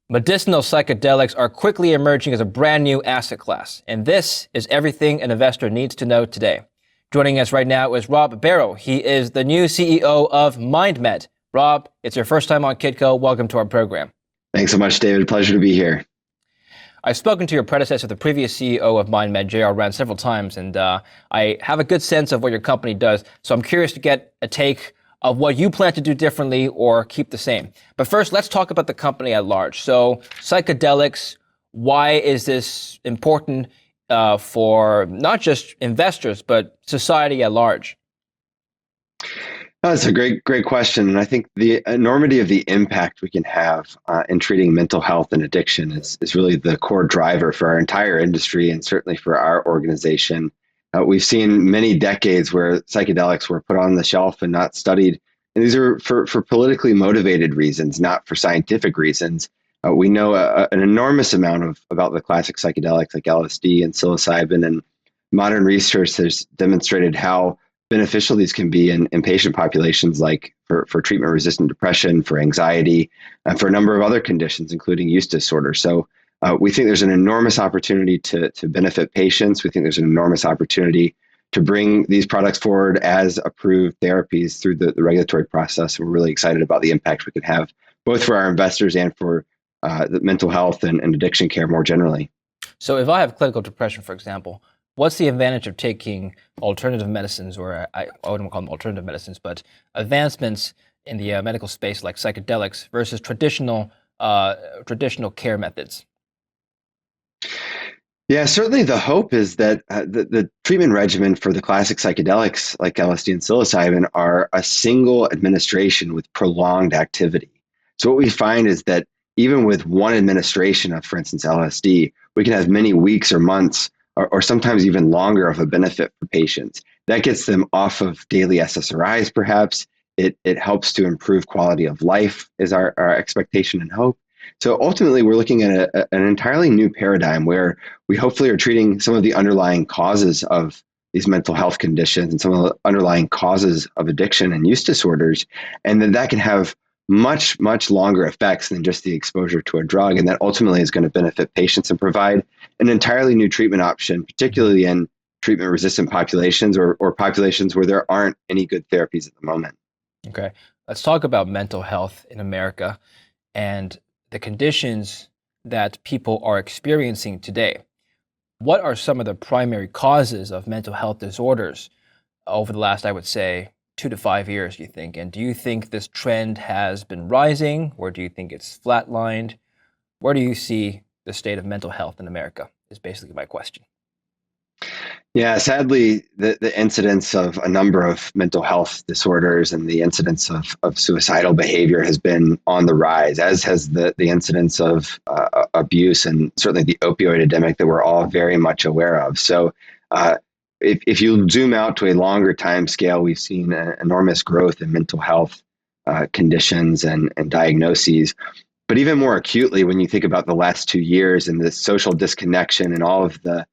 Medicinal psychedelics are quickly emerging as a brand new asset class, and this is everything an investor needs to know today. Joining us right now is Rob Barrow. He is the new CEO of MindMed. Rob, it's your first time on Kitco. Welcome to our program. Thanks so much, David. Pleasure to be here. I've spoken to your predecessor, the previous CEO of MindMed, J.R. Rand, several times, and I have a good sense of what your company does. So I'm curious to get a take of what you plan to do differently or keep the same. But first, let's talk about the company at large. So psychedelics, why is this important for not just investors, but society at large? That's a great question. And I think the enormity of the impact we can have in treating mental health and addiction is really the core driver for our entire industry and certainly for our organization. We've seen many decades where psychedelics were put on the shelf and not studied. And these are for politically motivated reasons, not for scientific reasons. We know an enormous amount about the classic psychedelics like LSD and psilocybin, and modern research has demonstrated how beneficial these can be in patient populations like for treatment-resistant depression, for anxiety, and for a number of other conditions, including use disorder. So we think there's an enormous opportunity to benefit patients. We think there's an enormous opportunity to bring these products forward as approved therapies through the regulatory process. We're really excited about the impact we can have, both for our investors and for the mental health and addiction care more generally. So if I have clinical depression, for example, what's the advantage of taking alternative medicines, or I wouldn't call them alternative medicines, but advancements in the medical space like psychedelics versus traditional care methods? Yeah, certainly the hope is that the treatment regimen for the classic psychedelics like LSD and psilocybin are a single administration with prolonged activity. So what we find is that even with one administration of, for instance, LSD, we can have many weeks or months or sometimes even longer of a benefit for patients. That gets them off of daily SSRIs, perhaps. It helps to improve quality of life is our expectation and hope. So ultimately, we're looking at an entirely new paradigm where we hopefully are treating some of the underlying causes of these mental health conditions and some of the underlying causes of addiction and use disorders, and then that can have much, much longer effects than just the exposure to a drug, and that ultimately is going to benefit patients and provide an entirely new treatment option, particularly in treatment-resistant populations or populations where there aren't any good therapies at the moment. Okay, let's talk about mental health in America and the conditions that people are experiencing today. What are some of the primary causes of mental health disorders over the last, I would say, 2 to 5 years, you think? And do you think this trend has been rising, or do you think it's flatlined? Where do you see the state of mental health in America is basically my question. Yeah, sadly, the incidence of a number of mental health disorders and the incidence of suicidal behavior has been on the rise, as has the incidence of abuse and certainly the opioid epidemic that we're all very much aware of. So if you zoom out to a longer time scale, we've seen an enormous growth in mental health conditions and diagnoses. But even more acutely, when you think about the last 2 years and the social disconnection and all of the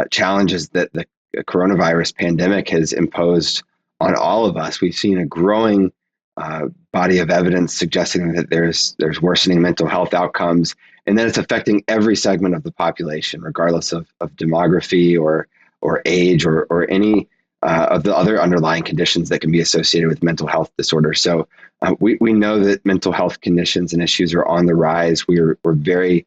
challenges that the coronavirus pandemic has imposed on all of us, we've seen a growing body of evidence suggesting that there's worsening mental health outcomes, and that it's affecting every segment of the population, regardless of demography or age or any of the other underlying conditions that can be associated with mental health disorders. So we know that mental health conditions and issues are on the rise. We're very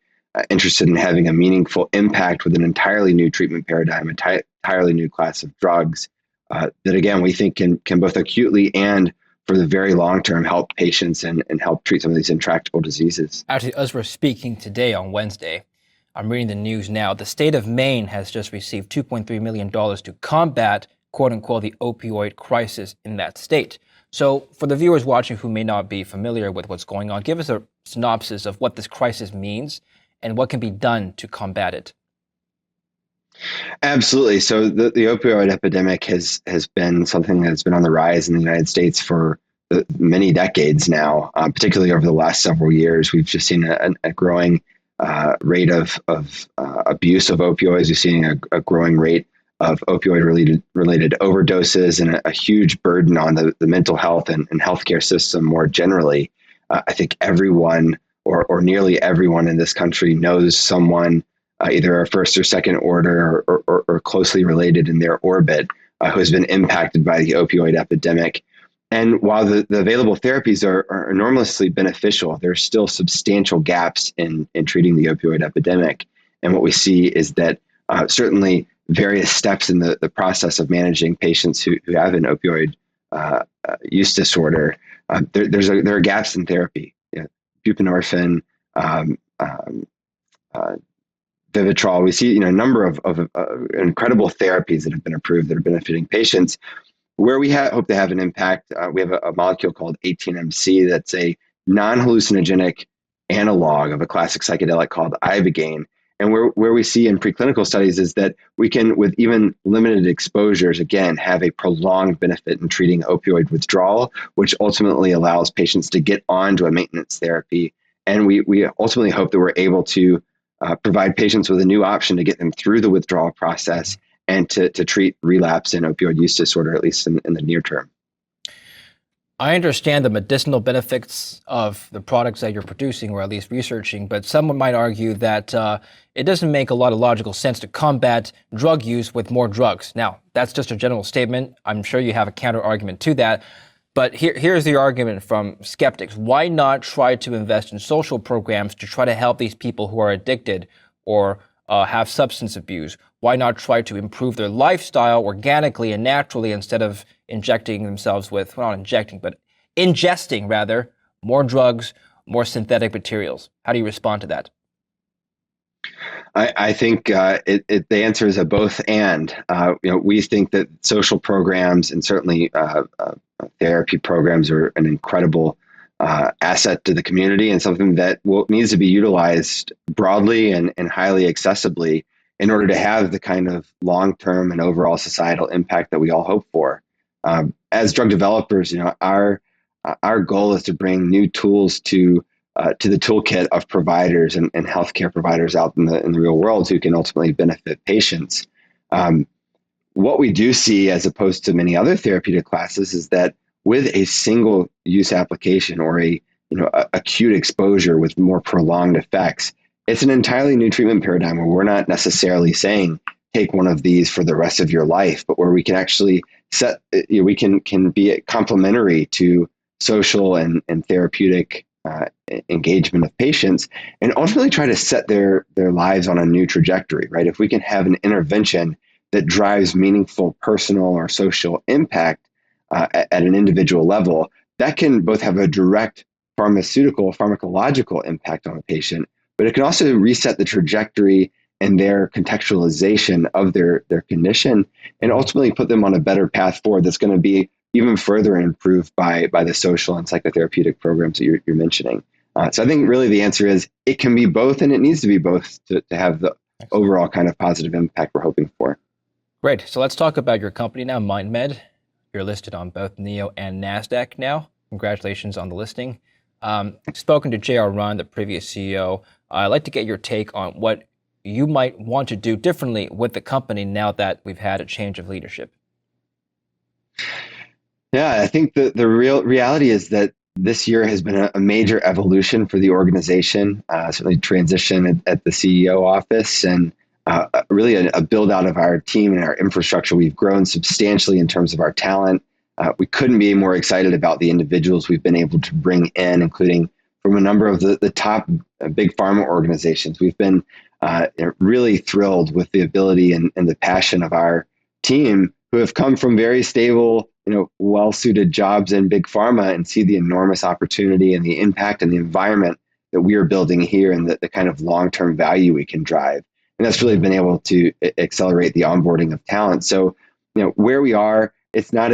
interested in having a meaningful impact with an entirely new treatment paradigm, entirely new class of drugs that, again, we think can both acutely and for the very long term help patients and help treat some of these intractable diseases. Actually, as we're speaking today on Wednesday, I'm reading the news now. The state of Maine has just received $2.3 million to combat, quote unquote, the opioid crisis in that state. So for the viewers watching who may not be familiar with what's going on, give us a synopsis of what this crisis means and what can be done to combat it. Absolutely. So the opioid epidemic has been something that's been on the rise in the United States for many decades now, particularly over the last several years. We've just seen a growing rate of abuse of opioids. We've seen a growing rate of opioid-related overdoses and a huge burden on the mental health and healthcare system more generally. I think everyone or nearly everyone in this country knows someone, either a first or second order or closely related in their orbit, who has been impacted by the opioid epidemic. And while the available therapies are enormously beneficial, there are still substantial gaps in treating the opioid epidemic. And what we see is that certainly various steps in the process of managing patients who have an opioid use disorder, there are gaps in therapy. Buprenorphine, Vivitrol. We see a number of incredible therapies that have been approved that are benefiting patients. Where we hope to have an impact, we have a molecule called 18MC that's a non-hallucinogenic analog of a classic psychedelic called ibogaine. And where we see in preclinical studies is that we can, with even limited exposures, again, have a prolonged benefit in treating opioid withdrawal, which ultimately allows patients to get onto a maintenance therapy. And we ultimately hope that we're able to provide patients with a new option to get them through the withdrawal process and to treat relapse in opioid use disorder, at least in the near term. I understand the medicinal benefits of the products that you're producing, or at least researching, but someone might argue that it doesn't make a lot of logical sense to combat drug use with more drugs. Now, that's just a general statement. I'm sure you have a counter argument to that. But here's the argument from skeptics. Why not try to invest in social programs to try to help these people who are addicted or have substance abuse? Why not try to improve their lifestyle organically and naturally instead of injecting themselves with, well, not injecting, but ingesting rather, more drugs, more synthetic materials? How do you respond to that? I think the answer is a both and. We think that social programs and certainly therapy programs are an incredible asset to the community and something that needs to be utilized broadly and highly accessibly in order to have the kind of long-term and overall societal impact that we all hope for. As drug developers, our goal is to bring new tools to the toolkit of providers and healthcare providers out in the real world who can ultimately benefit patients. What we do see, as opposed to many other therapeutic classes, is that with a single use application or a acute exposure with more prolonged effects, it's an entirely new treatment paradigm where we're not necessarily saying take one of these for the rest of your life, but where we can actually we can be complementary to social and therapeutic engagement of patients and ultimately try to set their lives on a new trajectory, right? If we can have an intervention that drives meaningful personal or social impact at an individual level, that can both have a direct pharmacological impact on a patient, but it can also reset the trajectory and their contextualization of their condition and ultimately put them on a better path forward that's going to be even further improved by the social and psychotherapeutic programs that you're mentioning. So I think really the answer is it can be both, and it needs to be both to have the overall kind of positive impact we're hoping for. Great. So let's talk about your company now, MindMed. You're listed on both NEO and NASDAQ now. Congratulations on the listing. Spoken to J.R. Runn, the previous CEO. I'd like to get your take on what you might want to do differently with the company now that we've had a change of leadership. Yeah, I think the real reality is that this year has been a major evolution for the organization, certainly transition at the CEO office and really a build out of our team and our infrastructure. We've grown substantially in terms of our talent. We couldn't be more excited about the individuals we've been able to bring in, including from a number of the top big pharma organizations. We've been really thrilled with the ability and the passion of our team, who have come from very stable, well-suited jobs in big pharma and see the enormous opportunity and the impact and the environment that we are building here and the kind of long-term value we can drive. And that's really been able to accelerate the onboarding of talent. So, where we are, it's not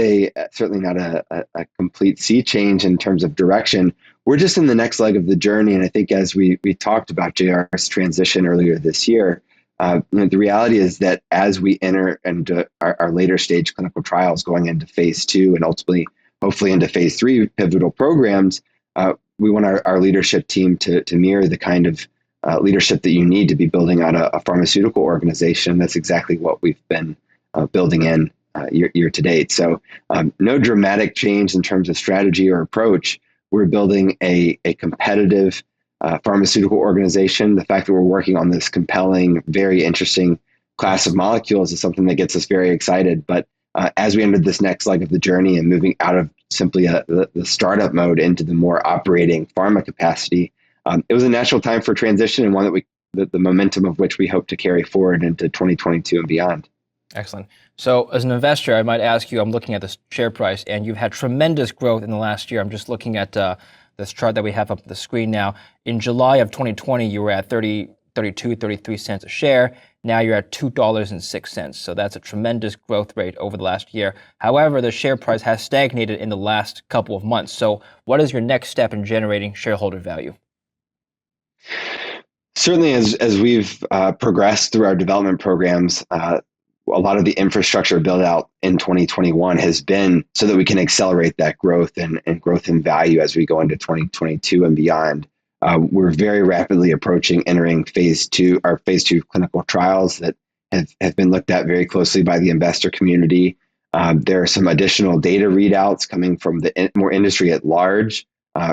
certainly not a complete sea change in terms of direction. We're just in the next leg of the journey. And I think as we talked about JR's transition earlier this year, the reality is that as we enter into our later stage clinical trials going into phase 2 and ultimately, hopefully into phase 3 pivotal programs, we want our leadership team to mirror the kind of leadership that you need to be building out a pharmaceutical organization. That's exactly what we've been building in year to date. So no dramatic change in terms of strategy or approach. We're building a competitive, pharmaceutical organization. The fact that we're working on this compelling, very interesting class of molecules is something that gets us very excited. But as we entered this next leg of the journey and moving out of simply the startup mode into the more operating pharma capacity, it was a natural time for transition, and one that the momentum of which we hope to carry forward into 2022 and beyond. Excellent. So as an investor, I might ask you, I'm looking at the share price, and you've had tremendous growth in the last year. I'm just looking at this chart that we have up on the screen now. In July of 2020, you were at 33 cents a share. Now you're at $2.06. So that's a tremendous growth rate over the last year. However, the share price has stagnated in the last couple of months. So what is your next step in generating shareholder value? Certainly, as we've progressed through our development programs, a lot of the infrastructure build out in 2021 has been so that we can accelerate that growth and growth in value as we go into 2022 and beyond. We're very rapidly approaching entering our phase two clinical trials that have been looked at very closely by the investor community. There are some additional data readouts coming from the more industry at large.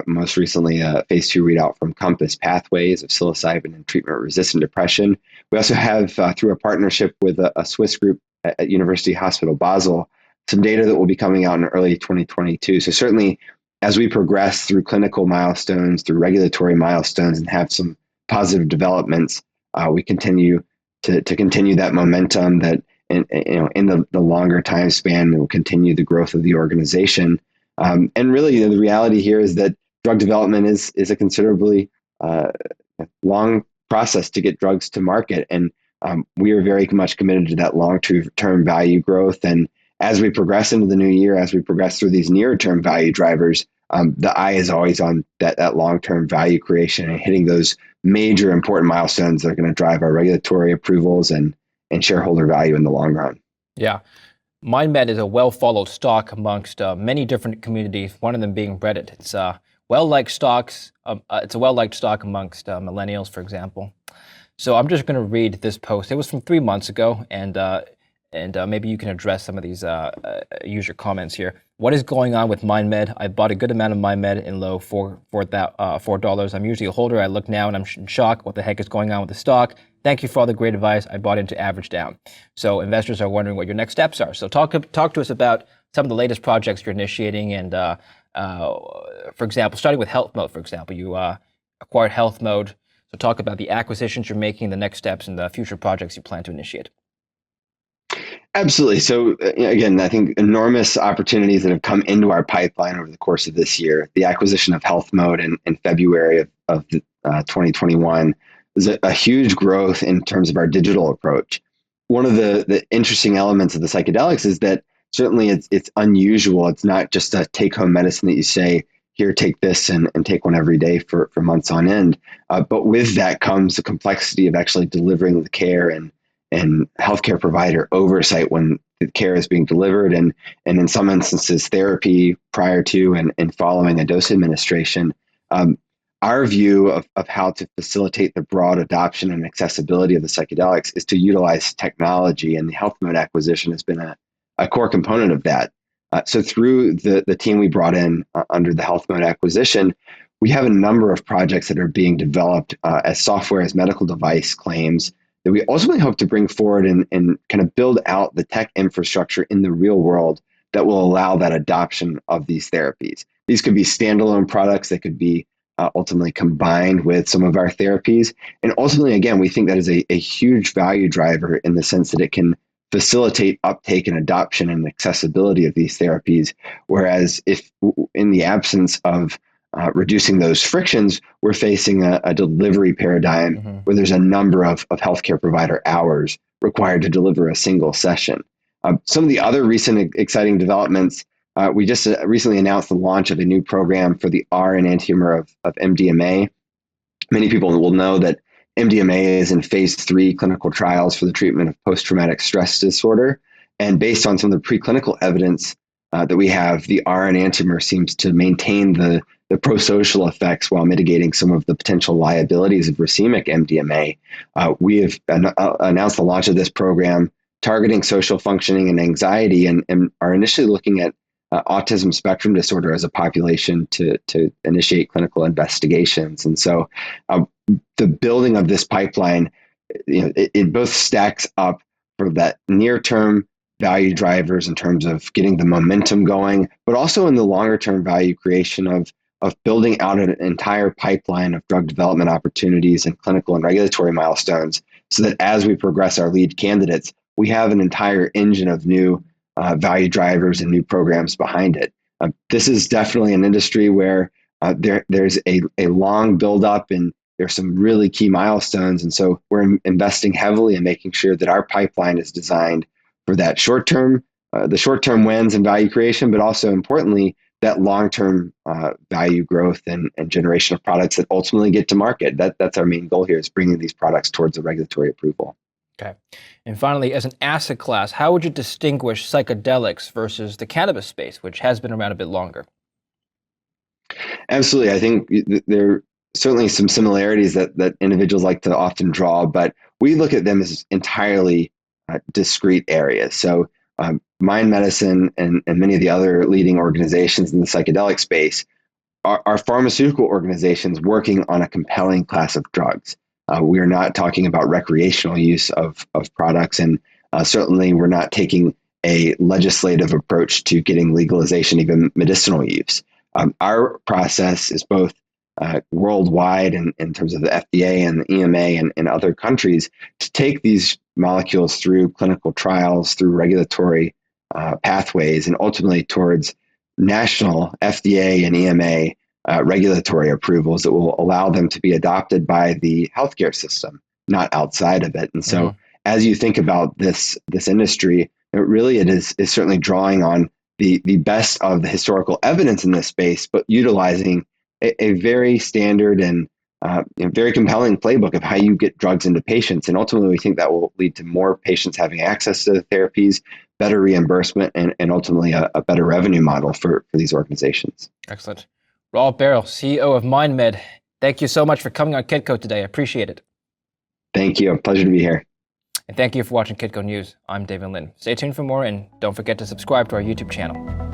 Most recently, a phase two readout from Compass Pathways of psilocybin and treatment-resistant depression. We also have, through a partnership with a Swiss group at University Hospital Basel, some data that will be coming out in early 2022. So certainly, as we progress through clinical milestones, through regulatory milestones, and have some positive developments, we continue to continue that momentum that in the longer time span will continue the growth of the organization. And really, the reality here is that drug development is a considerably long process to get drugs to market. And we are very much committed to that long-term value growth. And as we progress into the new year, as we progress through these near-term value drivers, the eye is always on that long-term value creation and hitting those major important milestones that are going to drive our regulatory approvals and shareholder value in the long run. Yeah. MindMed is a well-followed stock amongst many different communities, one of them being Reddit. It's well-liked stocks. It's a well-liked stock amongst millennials, for example. So I'm just going to read this post. It was from 3 months ago, and maybe you can address some of these user comments here. What is going on with MindMed? I bought a good amount of MindMed in low $4. I'm usually a holder. I look now and I'm in shock. What the heck is going on with the stock? Thank you for all the great advice. I bought into average down. So investors are wondering what your next steps are. So talk to us about some of the latest projects you're initiating. And for example, starting with Health Mode, for example, you acquired Health Mode. So talk about the acquisitions you're making, the next steps, and the future projects you plan to initiate. Absolutely. So again, I think enormous opportunities that have come into our pipeline over the course of this year. The acquisition of Health Mode in February of 2021 was a huge growth in terms of our digital approach. One of the interesting elements of the psychedelics is that certainly it's unusual. It's not just a take-home medicine that you say, here, take this and take one every day for months on end. But with that comes the complexity of actually delivering the care and healthcare provider oversight when the care is being delivered, and in some instances therapy prior to and following a dose administration. Our view of how to facilitate the broad adoption and accessibility of the psychedelics is to utilize technology, and the Health Mode acquisition has been a core component of that. So through the team we brought in under the Health Mode acquisition, we have a number of projects that are being developed as software as medical device claims that we ultimately hope to bring forward and kind of build out the tech infrastructure in the real world that will allow that adoption of these therapies. These could be standalone products that could be ultimately combined with some of our therapies. And ultimately, again, we think that is a huge value driver in the sense that it can facilitate uptake and adoption and accessibility of these therapies. Whereas if in the absence of reducing those frictions, we're facing a delivery paradigm where there's a number of healthcare provider hours required to deliver a single session. Some of the other recent exciting developments, we just recently announced the launch of a new program for the R enantiomer of MDMA. Many people will know that MDMA is in phase 3 clinical trials for the treatment of post-traumatic stress disorder. And based on some of the preclinical evidence that we have, the R enantiomer seems to maintain the prosocial effects while mitigating some of the potential liabilities of racemic MDMA. We have announced the launch of this program targeting social functioning and anxiety, and are initially looking at autism spectrum disorder as a population to initiate clinical investigations. And so the building of this pipeline, it both stacks up for that near-term value drivers in terms of getting the momentum going, but also in the longer-term value creation of building out an entire pipeline of drug development opportunities and clinical and regulatory milestones, so that as we progress our lead candidates, we have an entire engine of new value drivers and new programs behind it. This is definitely an industry where there's a long buildup, and there's some really key milestones. And so we're investing heavily in making sure that our pipeline is designed for that the short-term wins and value creation, but also importantly, that long-term value growth and generation of products that ultimately get to market. That's our main goal here, is bringing these products towards the regulatory approval. Okay. And finally, as an asset class, how would you distinguish psychedelics versus the cannabis space, which has been around a bit longer? Absolutely. I think there are certainly some similarities that individuals like to often draw, but we look at them as entirely discrete areas. So Mind Medicine and many of the other leading organizations in the psychedelic space are pharmaceutical organizations working on a compelling class of drugs. We are not talking about recreational use of products, and certainly we're not taking a legislative approach to getting legalization, even medicinal use. Our process is both worldwide in terms of the FDA and the EMA and other countries to take these molecules through clinical trials, through regulatory pathways, and ultimately towards national FDA and EMA regulatory approvals that will allow them to be adopted by the healthcare system, not outside of it. And so as you think about this industry, it is certainly drawing on the best of the historical evidence in this space, but utilizing a very standard and very compelling playbook of how you get drugs into patients. And ultimately, we think that will lead to more patients having access to the therapies, better reimbursement, and ultimately a better revenue model for these organizations. Excellent. Rob Barrow, CEO of MindMed, thank you so much for coming on Kitco today. I appreciate it. Thank you. A pleasure to be here. And thank you for watching Kitco News. I'm David Lin. Stay tuned for more, and don't forget to subscribe to our YouTube channel.